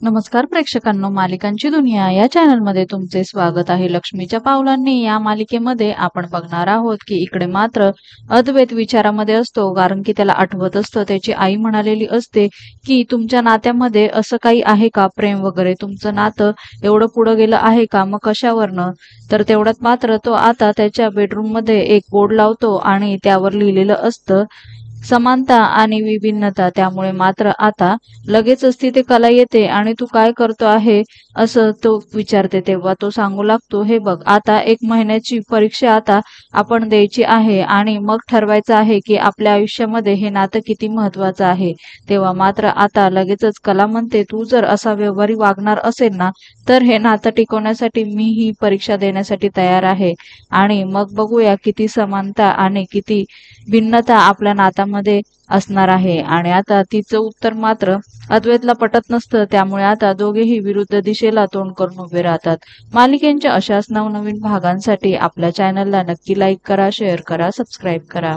नमस्कार प्रेक्षकांनो, मालिकांची दुनिया या चॅनलमध्ये तुमचे स्वागत आहे। लक्ष्मीच्या पावलांनी या मालिकेमध्ये आपण बघणार आहोत की इकडे मात्र अद्वैत विचारामध्ये असतो, कारण की त्याला आठवत असतं त्याची आई म्हणालेली असते की तुमच्या नात्यामध्ये असं काही आहे का, प्रेम वगैरे तुमचं नातं एवढं पुढे गेलं आहे का, मग कशावरनं। तर तेवढ्यात मात्र तो आता त्याच्या बेडरूम मध्ये एक बोर्ड लावतो आणि त्यावर लिहिलेलं असतं समानता आणि विभिन्नता। त्यामुळे मात्र आता लगेचच तिथे कला येते आणि तू काय करतो आहे असं तो विचारते, तेव्हा तो सांगू लागतो, हे बघ आता 1 महिन्याची परीक्षा आता आपण द्यायची आहे आणि मग ठरवायचं आहे की आपल्या आयुष्यामध्ये हे नातं किती महत्वाचं आहे। तेव्हा मात्र आता लगेचच कला म्हणते, तू जर असा व्यवहारी वागणार असेल ना तर हे नातं टिकवण्यासाठी मी ही परीक्षा देण्यासाठी तयार आहे आणि मग बघूया किती समानता आणि किती भिन्नता आपल्या नात्यामध्ये असणार आहे। आणि आता तिचं उत्तर मात्र अद्वैतला पटत नसतं, त्यामुळे आता दोघेही विरुद्ध दिशेला तोंड करून उभे राहतात। मालिकेच्या अशाच नवनवीन भागांसाठी आपल्या चॅनलला नक्की लाईक करा, शेअर करा, सबस्क्राईब करा।